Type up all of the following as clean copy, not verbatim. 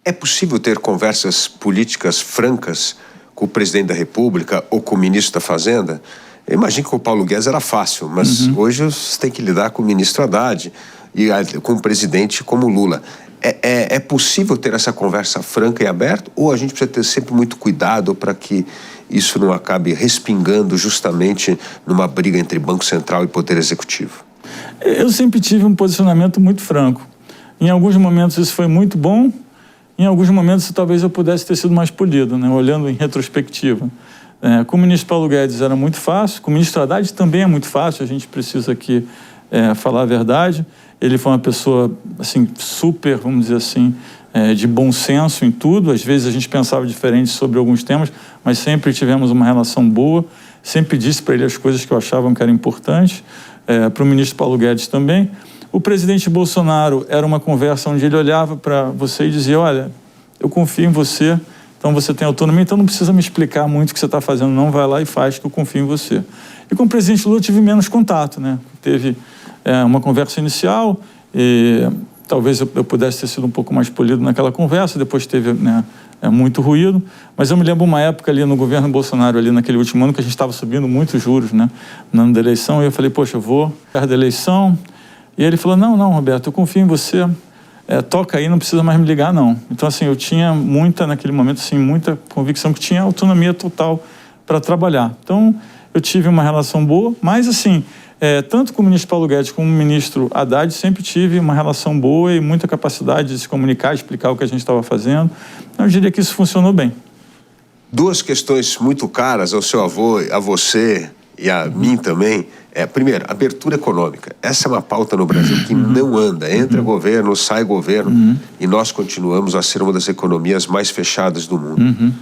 É possível ter conversas políticas francas com o presidente da República ou com o ministro da Fazenda? Eu imagino que com o Paulo Guedes era fácil, mas hoje você tem que lidar com o ministro Haddad e com o presidente como Lula. É possível ter essa conversa franca e aberta, ou a gente precisa ter sempre muito cuidado para que isso não acabe respingando justamente numa briga entre Banco Central e Poder Executivo? Eu sempre tive um posicionamento muito franco. Em alguns momentos isso foi muito bom, em alguns momentos talvez eu pudesse ter sido mais polido, né? Olhando em retrospectiva. Com o ministro Paulo Guedes era muito fácil, com o ministro Haddad também é muito fácil, a gente precisa aqui falar a verdade. Ele foi uma pessoa assim, super, vamos dizer assim, de bom senso em tudo. Às vezes a gente pensava diferente sobre alguns temas, mas sempre tivemos uma relação boa. Sempre disse para ele as coisas que eu achava que eram importantes. Para o ministro Paulo Guedes também. O presidente Bolsonaro era uma conversa onde ele olhava para você e dizia: olha, eu confio em você, então você tem autonomia, então não precisa me explicar muito o que você está fazendo, não, vai lá e faz, que eu confio em você. E com o presidente Lula eu tive menos contato, né? Teve uma conversa inicial, e talvez eu pudesse ter sido um pouco mais polido naquela conversa, depois teve muito ruído, mas eu me lembro uma época ali no governo Bolsonaro, ali naquele último ano, que a gente estava subindo muitos juros, né? No ano da eleição, e eu falei: poxa, eu vou perto da eleição. E ele falou: não, Roberto, eu confio em você, toca aí, não precisa mais me ligar, não. Então, assim, eu tinha naquele momento, assim, muita convicção que tinha autonomia total para trabalhar. Então, eu tive uma relação boa, mas, assim, tanto com o ministro Paulo Guedes como com o ministro Haddad, sempre tive uma relação boa e muita capacidade de se comunicar, explicar o que a gente estava fazendo. Eu diria que isso funcionou bem. Duas questões muito caras ao seu avô, a você e a mim também. Primeiro, abertura econômica. Essa é uma pauta no Brasil que não anda. Entra governo, sai governo, e nós continuamos a ser uma das economias mais fechadas do mundo.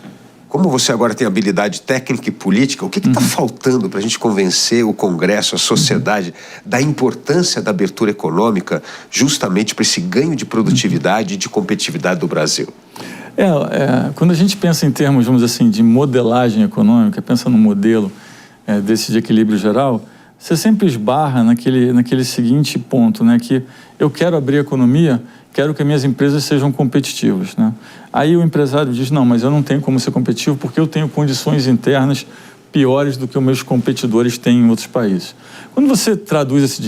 Como você agora tem habilidade técnica e política, o que está faltando para a gente convencer o Congresso, a sociedade, da importância da abertura econômica justamente para esse ganho de produtividade e de competitividade do Brasil? Quando a gente pensa em termos, vamos dizer assim, de modelagem econômica, pensa no modelo desse de equilíbrio geral, você sempre esbarra naquele seguinte ponto, né? Que eu quero abrir a economia, quero que minhas empresas sejam competitivas, né? Aí o empresário diz: não, mas eu não tenho como ser competitivo porque eu tenho condições internas piores do que os meus competidores têm em outros países. Quando você traduz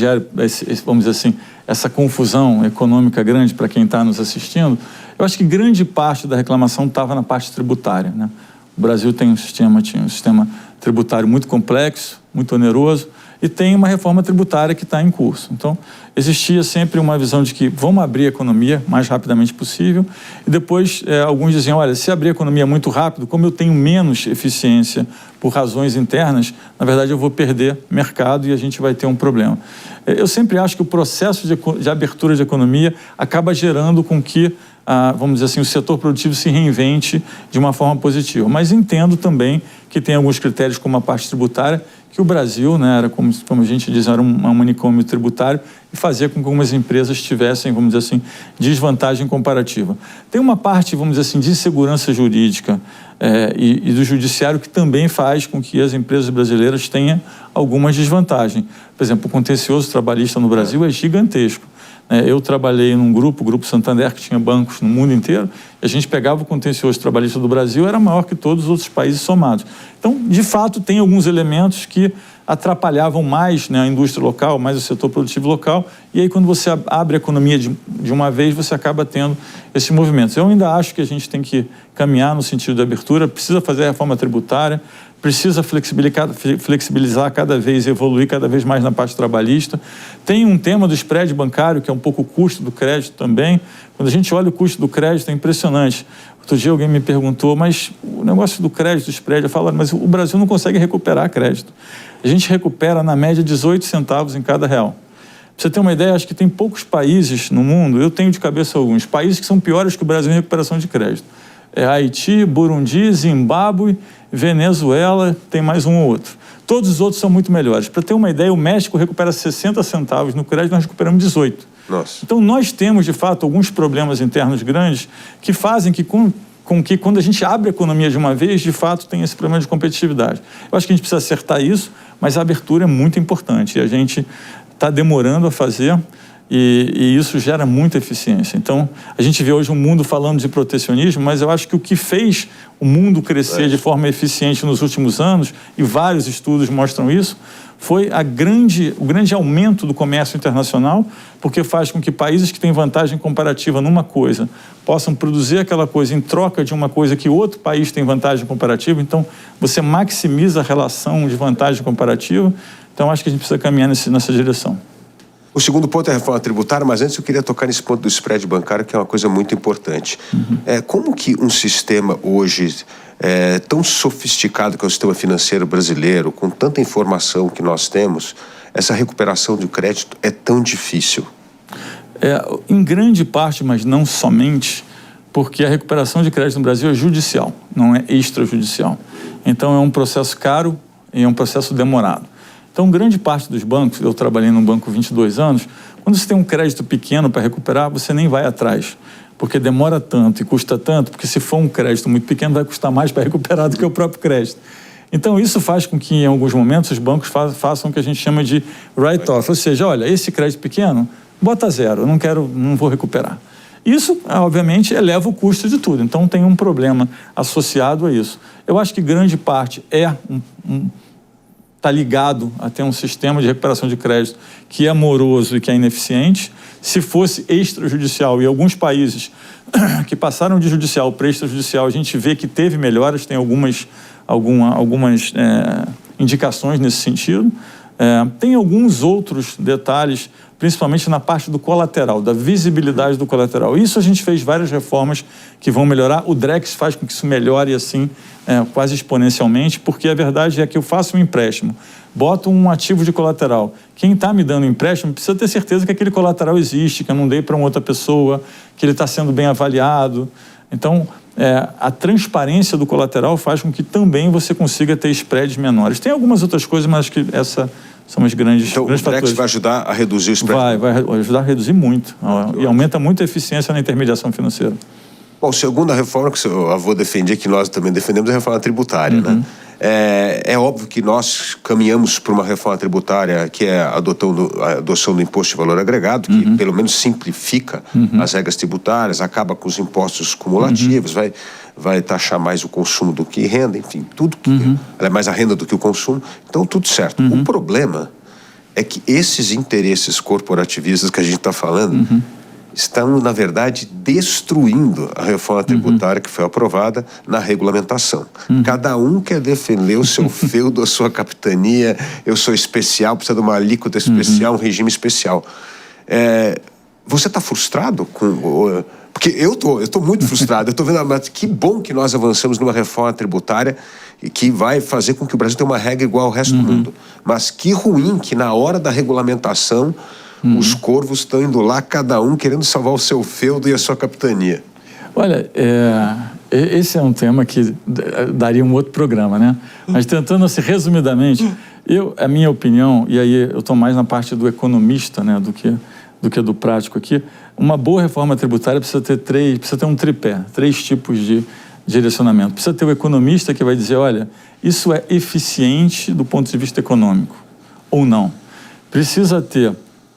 vamos dizer assim, essa confusão econômica grande para quem está nos assistindo, eu acho que grande parte da reclamação estava na parte tributária, né? O Brasil tinha um sistema tributário muito complexo, muito oneroso, e tem uma reforma tributária que está em curso. Então, existia sempre uma visão de que vamos abrir a economia o mais rapidamente possível, e depois alguns diziam: olha, se abrir a economia muito rápido, como eu tenho menos eficiência por razões internas, na verdade eu vou perder mercado e a gente vai ter um problema. Eu sempre acho que o processo de abertura de economia acaba gerando com que vamos dizer assim, o setor produtivo se reinvente de uma forma positiva. Mas entendo também que tem alguns critérios, como a parte tributária, que o Brasil, né, era como a gente diz, era um manicômio tributário, e fazia com que algumas empresas tivessem, vamos dizer assim, desvantagem comparativa. Tem uma parte, vamos dizer assim, de segurança jurídica e do judiciário que também faz com que as empresas brasileiras tenham algumas desvantagens. Por exemplo, o contencioso trabalhista no Brasil é gigantesco. Eu trabalhei num grupo, o Grupo Santander, que tinha bancos no mundo inteiro, e a gente pegava o contencioso trabalhista do Brasil, era maior que todos os outros países somados. Então, de fato, tem alguns elementos que atrapalhavam mais, né, a indústria local, mais o setor produtivo local, e aí quando você abre a economia de uma vez, você acaba tendo esses movimentos. Eu ainda acho que a gente tem que caminhar no sentido de abertura, precisa fazer a reforma tributária, precisa flexibilizar cada vez, evoluir cada vez mais na parte trabalhista. Tem um tema do spread bancário, que é um pouco o custo do crédito também. Quando a gente olha o custo do crédito, é impressionante. Outro dia alguém me perguntou: mas o negócio do crédito, do spread, eu falo: mas o Brasil não consegue recuperar crédito. A gente recupera, na média, 18 centavos em cada real. Pra você ter uma ideia, acho que tem poucos países no mundo, eu tenho de cabeça alguns, países que são piores que o Brasil em recuperação de crédito. Haiti, Burundi, Zimbábue, Venezuela, tem mais um ou outro. Todos os outros são muito melhores. Para ter uma ideia, o México recupera 60 centavos no crédito, nós recuperamos 18. Nossa. Então, nós temos, de fato, alguns problemas internos grandes que fazem que, com que, quando a gente abre a economia de uma vez, de fato, tem esse problema de competitividade. Eu acho que a gente precisa acertar isso, mas a abertura é muito importante e a gente está demorando a fazer. e isso gera muita eficiência. Então, a gente vê hoje um mundo falando de protecionismo, mas eu acho que o que fez o mundo crescer de forma eficiente nos últimos anos, e vários estudos mostram isso, foi o grande aumento do comércio internacional, porque faz com que países que têm vantagem comparativa numa coisa possam produzir aquela coisa em troca de uma coisa que outro país tem vantagem comparativa. Então, você maximiza a relação de vantagem comparativa. Então, acho que a gente precisa caminhar nessa direção. O segundo ponto é a reforma tributária, mas antes eu queria tocar nesse ponto do spread bancário, que é uma coisa muito importante. Como que um sistema hoje tão sofisticado que é o sistema financeiro brasileiro, com tanta informação que nós temos, essa recuperação de crédito é tão difícil? Em grande parte, mas não somente, porque a recuperação de crédito no Brasil é judicial, não é extrajudicial. Então é um processo caro e é um processo demorado. Então, grande parte dos bancos, eu trabalhei num banco 22 anos, quando você tem um crédito pequeno para recuperar, você nem vai atrás, porque demora tanto e custa tanto, porque se for um crédito muito pequeno, vai custar mais para recuperar do que o próprio crédito. Então, isso faz com que, em alguns momentos, os bancos façam o que a gente chama de write-off, ou seja, olha, esse crédito pequeno, bota zero, não vou recuperar. Isso, obviamente, eleva o custo de tudo, então tem um problema associado a isso. Eu acho que grande parte está ligado a ter um sistema de recuperação de crédito que é moroso e que é ineficiente. Se fosse extrajudicial, e alguns países que passaram de judicial para extrajudicial, a gente vê que teve melhoras, tem algumas indicações nesse sentido. Tem alguns outros detalhes, principalmente na parte do colateral, da visibilidade do colateral. Isso a gente fez várias reformas que vão melhorar. O Drex faz com que isso melhore assim, quase exponencialmente, porque a verdade é que eu faço um empréstimo, boto um ativo de colateral. Quem está me dando empréstimo precisa ter certeza que aquele colateral existe, que eu não dei para uma outra pessoa, que ele está sendo bem avaliado. Então, a transparência do colateral faz com que também você consiga ter spreads menores. Tem algumas outras coisas, mas acho que essa são os grandes fatores. Então, o Drex vai ajudar a reduzir o spread? Vai ajudar a reduzir muito. E aumenta muito a eficiência na intermediação financeira. Bom, a segunda reforma que o seu avô defendia, que nós também defendemos, é a reforma tributária, né? É óbvio que nós caminhamos por uma reforma tributária que é a adoção do imposto de valor agregado, que pelo menos simplifica as regras tributárias, acaba com os impostos cumulativos, vai taxar mais o consumo do que renda, enfim, tudo que é mais a renda do que o consumo, então tudo certo. O problema é que esses interesses corporativistas que a gente está falando estão, na verdade, destruindo a reforma tributária que foi aprovada na regulamentação. Cada um quer defender o seu feudo, a sua capitania, eu sou especial, precisa de uma alíquota especial, um regime especial. Você está frustrado com... Porque eu tô muito frustrado, eu estou vendo, mas que bom que nós avançamos numa reforma tributária que vai fazer com que o Brasil tenha uma regra igual ao resto do mundo. Mas que ruim que na hora da regulamentação os corvos estão indo lá, cada um querendo salvar o seu feudo e a sua capitania. Olha, esse é um tema que daria um outro programa, né? Mas tentando assim, resumidamente, a minha opinião, e aí eu estou mais na parte do economista, né, do que do prático aqui, uma boa reforma tributária precisa ter um tripé, 3 tipos de direcionamento. Precisa ter o economista que vai dizer, olha, isso é eficiente do ponto de vista econômico, ou não. Precisa ter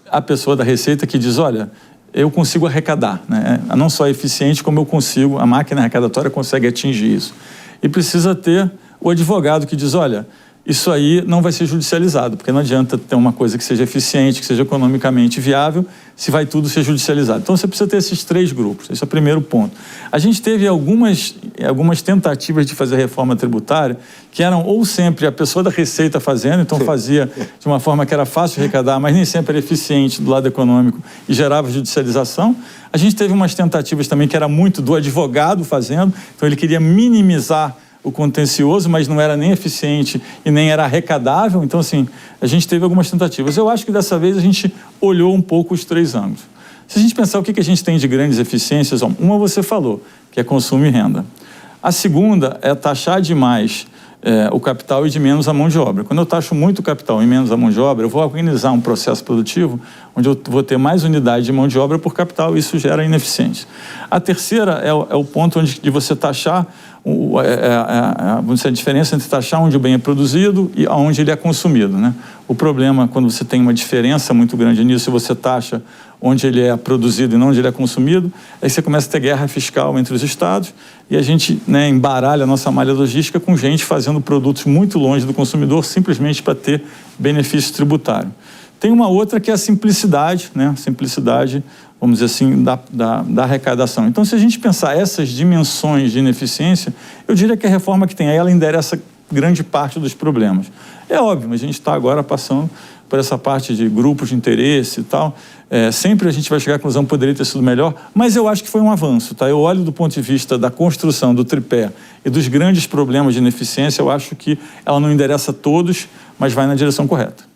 a pessoa da Receita que diz, olha, eu consigo arrecadar, né? Não só é eficiente, como eu consigo, a máquina arrecadatória consegue atingir isso. E precisa ter o advogado que diz, olha, isso aí não vai ser judicializado, porque não adianta ter uma coisa que seja eficiente, que seja economicamente viável, se vai tudo ser judicializado. Então, você precisa ter esses 3 grupos. Esse é o primeiro ponto. A gente teve algumas tentativas de fazer reforma tributária que eram ou sempre a pessoa da Receita fazendo, então fazia de uma forma que era fácil de arrecadar, mas nem sempre era eficiente do lado econômico e gerava judicialização. A gente teve umas tentativas também que era muito do advogado fazendo, então ele queria minimizar o contencioso, mas não era nem eficiente e nem era arrecadável. Então, assim, a gente teve algumas tentativas. Eu acho que dessa vez a gente olhou um pouco os 3 ângulos. Se a gente pensar o que a gente tem de grandes eficiências, uma você falou, que é consumo e renda. A segunda é taxar demais o capital e de menos a mão de obra. Quando eu taxo muito o capital e menos a mão de obra, eu vou organizar um processo produtivo onde eu vou ter mais unidade de mão de obra por capital e isso gera ineficiência. A terceira é o ponto de você taxar a diferença entre taxar onde o bem é produzido e onde ele é consumido, né? O problema, quando você tem uma diferença muito grande nisso, se você taxa onde ele é produzido e não onde ele é consumido, aí você começa a ter guerra fiscal entre os estados e a gente, né, embaralha a nossa malha logística com gente fazendo produtos muito longe do consumidor simplesmente para ter benefício tributário. Tem uma outra que é a simplicidade, né? Simplicidade, vamos dizer assim, da arrecadação. Então, se a gente pensar essas dimensões de ineficiência, eu diria que a reforma que tem aí, ela endereça grande parte dos problemas. É óbvio, mas a gente está agora passando por essa parte de grupos de interesse e tal. Sempre a gente vai chegar à conclusão que poderia ter sido melhor, mas eu acho que foi um avanço, tá? Eu olho do ponto de vista da construção do tripé e dos grandes problemas de ineficiência, eu acho que ela não endereça todos, mas vai na direção correta.